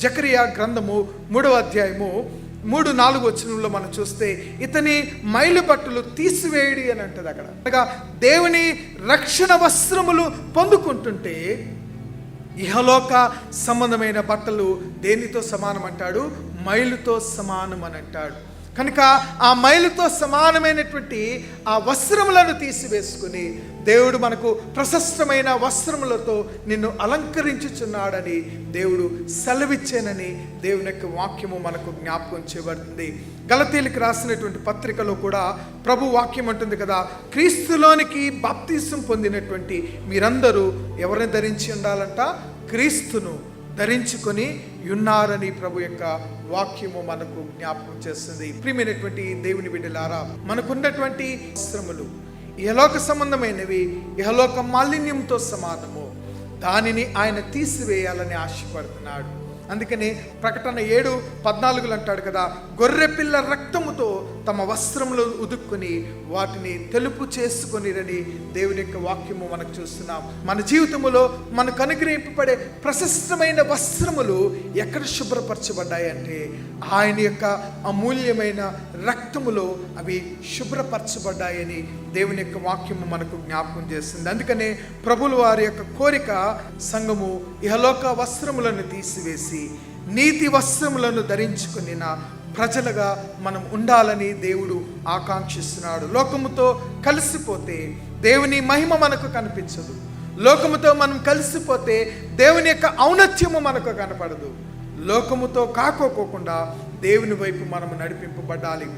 జకరియా గ్రంథము 3వ అధ్యాయము 3-4 వచనంలో మనం చూస్తే ఇతని మైలు బట్టలు తీసివేయడి అని అంటది అక్కడ. అనగా దేవుని రక్షణ వస్త్రములు పొందుకుంటుంటే ఇహలోక సంబంధమైన బట్టలు దేనితో సమానం అంటాడు? మైలుతో సమానం అని అంటాడు. కనుక ఆ మైలుతో సమానమైనటువంటి ఆ వస్త్రములను తీసివేసుకుని దేవుడు మనకు ప్రశస్తమైన వస్త్రములతో నిన్ను అలంకరించుచున్నాడని దేవుడు సెలవిచ్చానని దేవుని యొక్క వాక్యము మనకు జ్ఞాపకం చేయబడుతుంది. గలతీయులకు రాసినటువంటి పత్రికలో కూడా ప్రభు వాక్యం అంటుంది కదా, క్రీస్తులోనికి బాప్తిసం పొందినటువంటి మీరందరూ ఎవరిని ధరించి ఉండాలంట? క్రీస్తును ధరించుకొని ఉన్నారని ప్రభు యొక్క వాక్యము మనకు జ్ఞాపకం చేస్తుంది. ప్రియమైనటువంటి దేవుని బిడ్డలారా, మనకున్నటువంటి వస్త్రములు ఇహలోక సంబంధమైనవి, ఇహలోక మాలిన్యంతో సమానము. దానిని ఆయన తీసివేయాలని ఆశపడుతున్నాడు. అందుకని ప్రకటన 7:14 అంటాడు కదా, గొర్రెపిల్ల రక్తముతో తమ వస్త్రములు ఉదుక్కుని వాటిని తెలుపు చేసుకొనిరని దేవుని యొక్క వాక్యము మనకు చూస్తున్నాం. మన జీవితంలో మనకు అనుగ్రహింపబడే ప్రశస్తమైన వస్త్రములు ఎక్కడ శుభ్రపరచబడ్డాయి అంటే ఆయన యొక్క అమూల్యమైన రక్తములో అవి శుభ్రపరచబడ్డాయని దేవుని యొక్క వాక్యము మనకు జ్ఞాపకం చేస్తుంది. అందుకనే ప్రభువుల వారి యొక్క కోరిక, సంఘము ఇహలోక వస్త్రములను తీసివేసి నీతి వస్త్రములను ధరించుకుని ప్రజలుగా మనం ఉండాలని దేవుడు ఆకాంక్షిస్తున్నాడు. లోకముతో కలిసిపోతే దేవుని మహిమ మనకు కనిపించదు. లోకముతో మనం కలిసిపోతే దేవుని యొక్క ఔన్నత్యము మనకు కనపడదు. లోకముతో కాకోకుండా దేవుని వైపు మనం నడిపింపబడాలి.